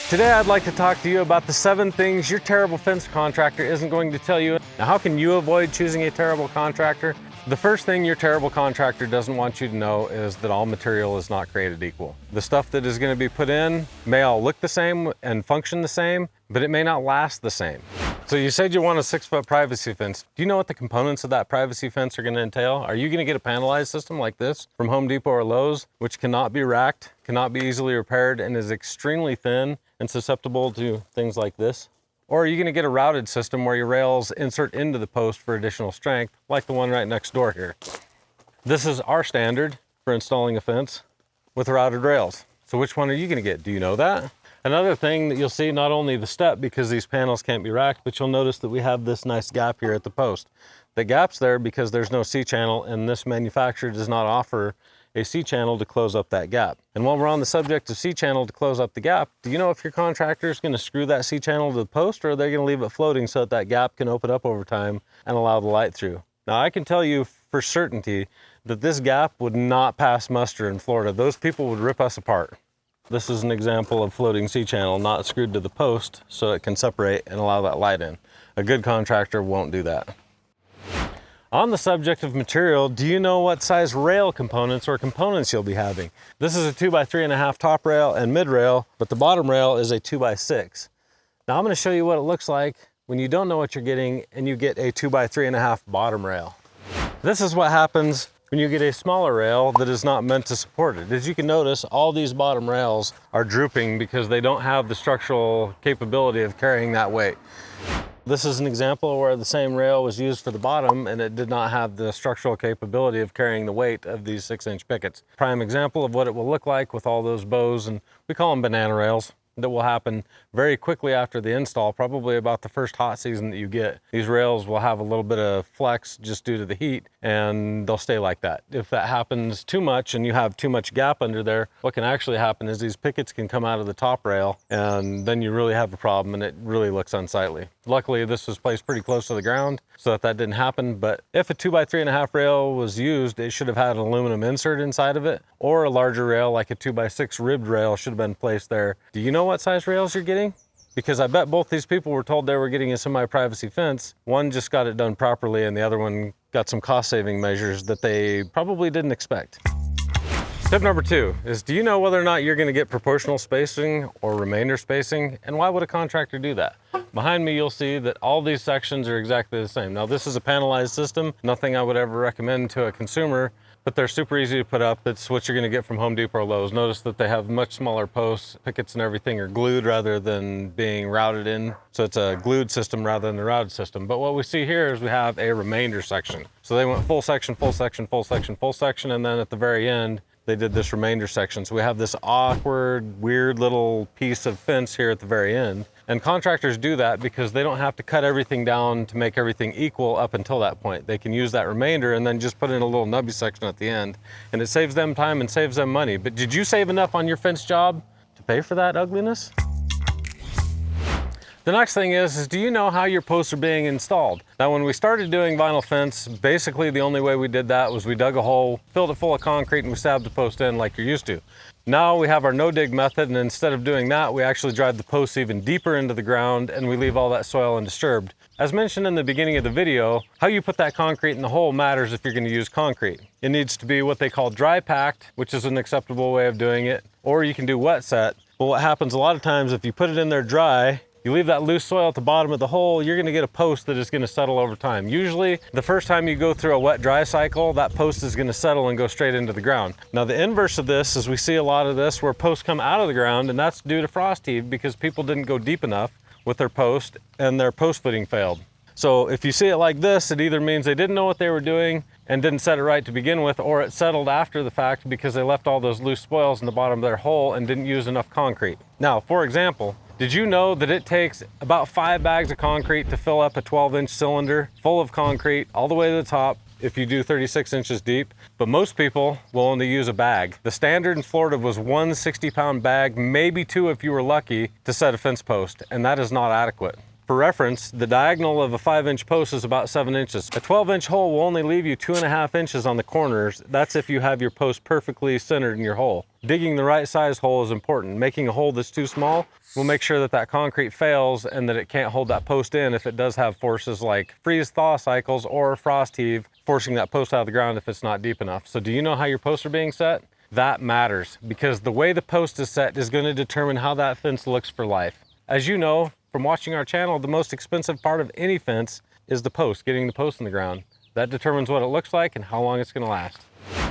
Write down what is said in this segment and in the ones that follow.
Today I'd like to talk to you about the 7 things your terrible fence contractor isn't going to tell you. Now, how can you avoid choosing a terrible contractor? The first thing your terrible contractor doesn't want you to know is that all material is not created equal. The stuff that is going to be put in may all look the same and function the same, but it may not last the same. So you said you want a 6-foot privacy fence. Do you know what the components of that privacy fence are going to entail? Are you going to get a panelized system like this from Home Depot or Lowe's, which cannot be racked, cannot be easily repaired, and is extremely thin and susceptible to things like this? Or are you going to get a routed system where your rails insert into the post for additional strength, like the one right next door here? This is our standard for installing a fence with routed rails. So which one are you going to get? Do you know that? Another thing that you'll see, not only the step because these panels can't be racked, but you'll notice that we have this nice gap here at the post. The gap's there because there's no C-channel, and this manufacturer does not offer a C-channel to close up that gap. And while we're on the subject of C-channel to close up the gap, do you know if your contractor is going to screw that C-channel to the post, or are they going to leave it floating so that gap can open up over time and allow the light through? Now, I can tell you for certainty that this gap would not pass muster in Florida. Those people would rip us apart. This is an example of floating C-channel not screwed to the post so it can separate and allow that light in. A good contractor won't do that. On the subject of material, do you know what size rail components or components you'll be having? This is a 2x3.5 top rail and mid rail, but the bottom rail is a 2x6. Now I'm going to show you what it looks like when you don't know what you're getting and you get a 2x3.5 bottom rail. This is what happens when you get a smaller rail that is not meant to support it. As you can notice, all these bottom rails are drooping because they don't have the structural capability of carrying that weight. This is an example where the same rail was used for the bottom and it did not have the structural capability of carrying the weight of these 6-inch pickets. Prime example of what it will look like with all those bows, and we call them banana rails, that will happen very quickly after the install, probably about the first hot season that you get. These rails will have a little bit of flex just due to the heat, and they'll stay like that. If that happens too much and you have too much gap under there, what can actually happen is these pickets can come out of the top rail, and then you really have a problem and it really looks unsightly. Luckily, this was placed pretty close to the ground so that didn't happen, but if a 2x3.5 rail was used, it should have had an aluminum insert inside of it, or a larger rail like a 2x6 ribbed rail should have been placed there. Do you know what size rails you're getting? Because I bet both these people were told they were getting a semi-privacy fence. One just got it done properly and the other one got some cost-saving measures that they probably didn't expect. Tip number 2 is, do you know whether or not you're going to get proportional spacing or remainder spacing, and why would a contractor do that? Behind me you'll see that all these sections are exactly the same. Now this is a panelized system, nothing I would ever recommend to a consumer, but they're super easy to put up. It's what you're going to get from Home Depot or Lowe's. Notice that they have much smaller posts. Pickets and everything are glued rather than being routed in. So it's a glued system rather than a routed system. But what we see here is we have a remainder section. So they went full section, full section, full section, full section, and then at the very end, they did this remainder section. So we have this awkward, weird little piece of fence here at the very end. And contractors do that because they don't have to cut everything down to make everything equal up until that point. They can use that remainder and then just put in a little nubby section at the end. And it saves them time and saves them money. But did you save enough on your fence job to pay for that ugliness? The next thing is do you know how your posts are being installed? Now, when we started doing vinyl fence, basically the only way we did that was we dug a hole, filled it full of concrete, and we stabbed the post in like you're used to. Now we have our no-dig method, and instead of doing that, we actually drive the posts even deeper into the ground and we leave all that soil undisturbed. As mentioned in the beginning of the video, how you put that concrete in the hole matters if you're going to use concrete. It needs to be what they call dry packed, which is an acceptable way of doing it, or you can do wet set. But what happens a lot of times, if you put it in there dry, you leave that loose soil at the bottom of the hole, you're going to get a post that is going to settle over time. Usually, the first time you go through a wet-dry cycle, that post is going to settle and go straight into the ground. Now, the inverse of this is we see a lot of this where posts come out of the ground, and that's due to frost heave because people didn't go deep enough with their post and their post footing failed. So if you see it like this, it either means they didn't know what they were doing and didn't set it right to begin with, or it settled after the fact because they left all those loose spoils in the bottom of their hole and didn't use enough concrete. Now, for example, did you know that it takes about 5 bags of concrete to fill up a 12-inch cylinder full of concrete all the way to the top if you do 36 inches deep? But most people will only use a bag. The standard in Florida was 1 60-pound bag, maybe 2 if you were lucky, to set a fence post, and that is not adequate. For reference, the diagonal of a 5-inch post is about 7 inches. A 12-inch hole will only leave you 2.5 inches on the corners. That's if you have your post perfectly centered in your hole. Digging the right size hole is important. Making a hole that's too small will make sure that that concrete fails and that it can't hold that post in if it does have forces like freeze-thaw cycles or frost heave, forcing that post out of the ground if it's not deep enough. So do you know how your posts are being set? That matters, because the way the post is set is going to determine how that fence looks for life. As you know from watching our channel, the most expensive part of any fence is the post, getting the post in the ground. That determines what it looks like and how long it's going to last.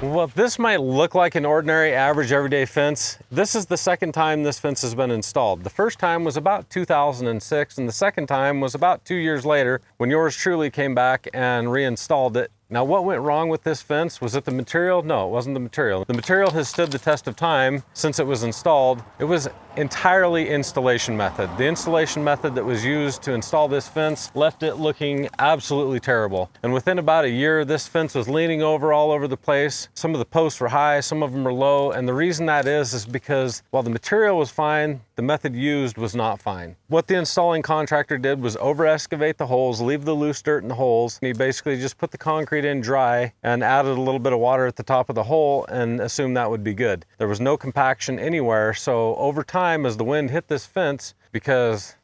Well, this might look like an ordinary, average, everyday fence. This is the second time this fence has been installed. The first time was about 2006, and the second time was about 2 years later when yours truly came back and reinstalled it. Now, what went wrong with this fence? Was it the material? No, it wasn't the material. The material has stood the test of time since it was installed. It was entirely installation method. The installation method that was used to install this fence left it looking absolutely terrible. And within about a year, this fence was leaning over all over the place. Some of the posts were high, some of them were low. And the reason that is because while the material was fine, the method used was not fine. What the installing contractor did was over-excavate the holes, leave the loose dirt in the holes. He basically just put the concrete in dry and added a little bit of water at the top of the hole and assumed that would be good. There was no compaction anywhere, so over time as the wind hit this fence, because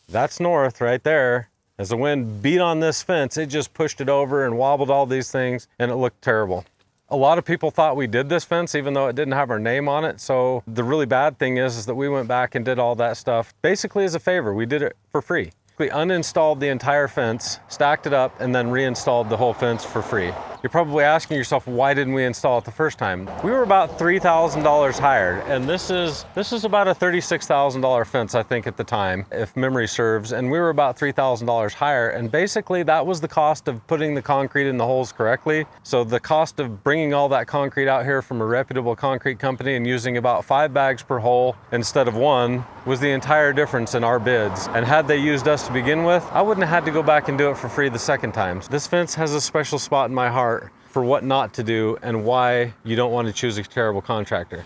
that's north right there, as the wind beat on this fence, it just pushed it over and wobbled all these things, and it looked terrible. A lot of people thought we did this fence even though it didn't have our name on it. So the really bad thing is that we went back and did all that stuff basically as a favor. We did it for free. We uninstalled the entire fence, stacked it up, and then reinstalled the whole fence for free. You're probably asking yourself, why didn't we install it the first time? We were about $3,000 higher, and this is about a $36,000 fence, I think, at the time, if memory serves, and we were about $3,000 higher, and basically that was the cost of putting the concrete in the holes correctly. So the cost of bringing all that concrete out here from a reputable concrete company and using about 5 bags per hole instead of 1 was the entire difference in our bids. And had they used us to begin with, I wouldn't have had to go back and do it for free the second time. This fence has a special spot in my heart for what not to do and why you don't want to choose a terrible contractor.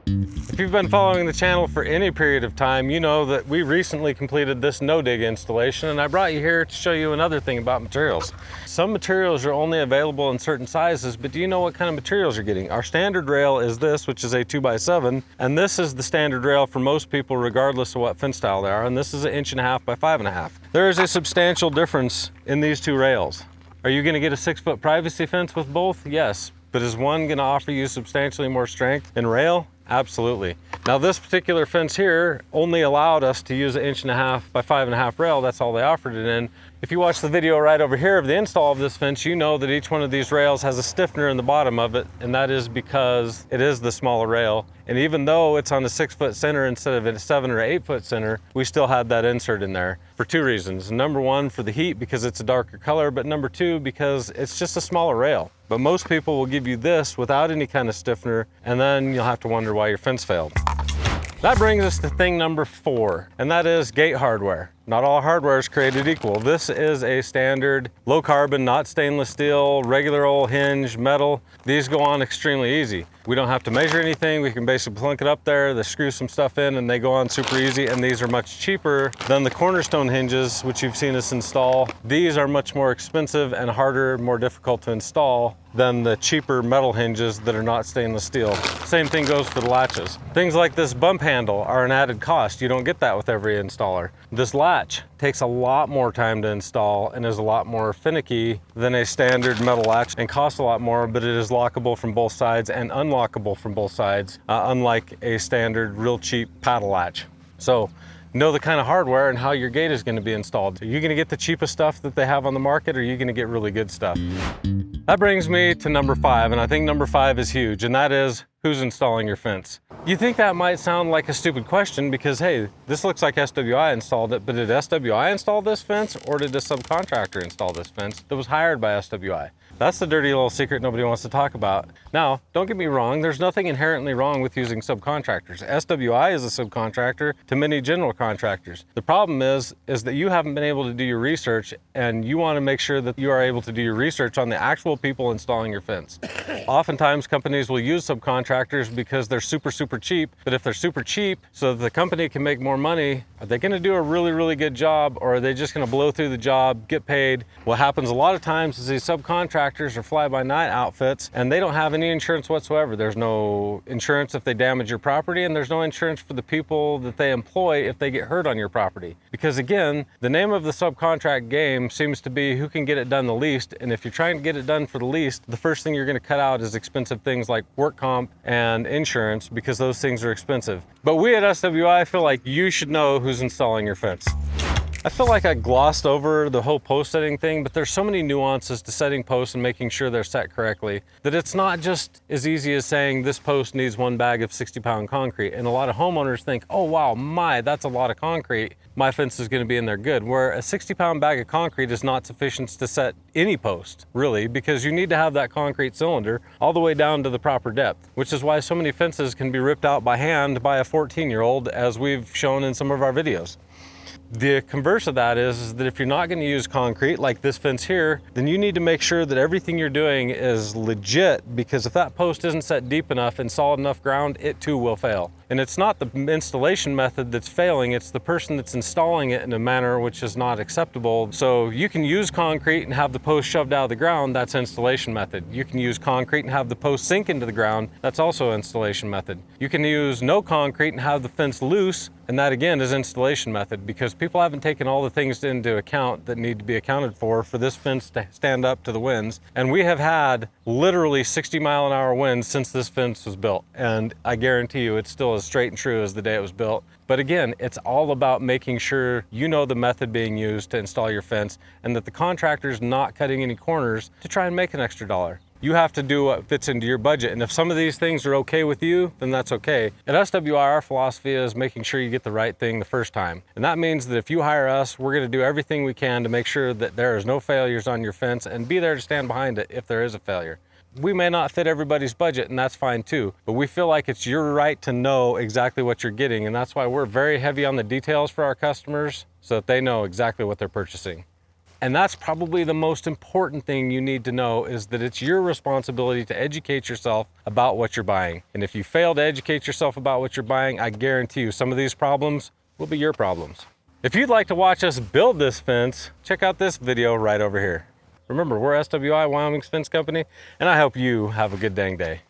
If you've been following the channel for any period of time, you know that we recently completed this no-dig installation, and I brought you here to show you another thing about materials. Some materials are only available in certain sizes, but do you know what kind of materials you're getting? Our standard rail is this, which is a 2x7, and this is the standard rail for most people regardless of what fence style they are, and this is 1.5 inches by 5.5. There is a substantial difference in these two rails. Are you going to get a 6-foot privacy fence with both? Yes. But is one going to offer you substantially more strength in rail? Absolutely. Now this particular fence here only allowed us to use 1.5 inches by 5.5 rail. That's all they offered it in. If you watch the video right over here of the install of this fence, you know that each one of these rails has a stiffener in the bottom of it, and that is because it is the smaller rail. And even though it's on a 6-foot center instead of a 7 or 8-foot center, we still had that insert in there for 2 reasons. Number 1, for the heat, because it's a darker color, but number 2, because it's just a smaller rail. But most people will give you this without any kind of stiffener, and then you'll have to wonder why your fence failed. That brings us to thing number 4, and that is gate hardware. Not all hardware is created equal. This is a standard low carbon, not stainless steel, regular old hinge, metal. These go on extremely easy. We don't have to measure anything. We can basically plunk it up there, they screw some stuff in, and they go on super easy, and these are much cheaper than the cornerstone hinges, which you've seen us install. These are much more expensive and harder, more difficult to install than the cheaper metal hinges that are not stainless steel. Same thing goes for the latches. Things like this bump handle are an added cost. You don't get that with every installer. This latch takes a lot more time to install and is a lot more finicky than a standard metal latch and costs a lot more, but it is lockable from both sides and unlockable from both sides, unlike a standard real cheap paddle latch. So know the kind of hardware and how your gate is going to be installed. Are you going to get the cheapest stuff that they have on the market, or are you going to get really good stuff? That brings me to number 5, and I think number 5 is huge, and that is who's installing your fence. You think that might sound like a stupid question because, hey, this looks like SWI installed it, but did SWI install this fence, or did a subcontractor install this fence that was hired by SWI? That's the dirty little secret nobody wants to talk about. Now, don't get me wrong, there's nothing inherently wrong with using subcontractors. SWI is a subcontractor to many general contractors. The problem is that you haven't been able to do your research, and you want to make sure that you are able to do your research on the actual people installing your fence. Oftentimes, companies will use subcontractors subcontractors because they're super cheap. But if they're super cheap so that the company can make more money, are they gonna do a really good job, or are they just gonna blow through the job, get paid? What happens a lot of times is these subcontractors are fly-by-night outfits and they don't have any insurance whatsoever. There's no insurance if they damage your property, and there's no insurance for the people that they employ if they get hurt on your property. Because again, the name of the subcontract game seems to be who can get it done the least, and if you're trying to get it done for the least, the first thing you're gonna cut out is expensive things like work comp and insurance, because those things are expensive. But we at SWI feel like you should know who's installing your fence. I feel like I glossed over the whole post setting thing, but there's so many nuances to setting posts and making sure they're set correctly that it's not just as easy as saying this post needs 1 bag of 60-pound concrete. And a lot of homeowners think, oh wow, that's a lot of concrete. My fence is gonna be in there good. Where a 60-pound bag of concrete is not sufficient to set any post, really, because you need to have that concrete cylinder all the way down to the proper depth, which is why so many fences can be ripped out by hand by a 14-year-old, as we've shown in some of our videos. The converse of that is that if you're not going to use concrete like this fence here, then you need to make sure that everything you're doing is legit, because if that post isn't set deep enough and solid enough ground, it too will fail. And it's not the installation method that's failing, it's the person that's installing it in a manner which is not acceptable. So you can use concrete and have the post shoved out of the ground, that's installation method. You can use concrete and have the post sink into the ground, that's also installation method. You can use no concrete and have the fence loose, and that again is installation method, because people haven't taken all the things into account that need to be accounted for this fence to stand up to the winds. And we have had literally 60-mile-an-hour winds since this fence was built. And I guarantee you it's still as straight and true as the day it was built. But again, it's all about making sure you know the method being used to install your fence, and that the contractor's not cutting any corners to try and make an extra dollar. You have to do what fits into your budget. And if some of these things are okay with you, then that's okay. At SWI, our philosophy is making sure you get the right thing the first time. And that means that if you hire us, we're gonna do everything we can to make sure that there is no failures on your fence, and be there to stand behind it if there is a failure. We may not fit everybody's budget, and that's fine too, but we feel like it's your right to know exactly what you're getting. And that's why we're very heavy on the details for our customers, so that they know exactly what they're purchasing. And that's probably the most important thing you need to know, is that it's your responsibility to educate yourself about what you're buying. And if you fail to educate yourself about what you're buying, I guarantee you some of these problems will be your problems. If you'd like to watch us build this fence, check out this video right over here. Remember, we're SWI, Wyoming's fence company, and I hope you have a good dang day.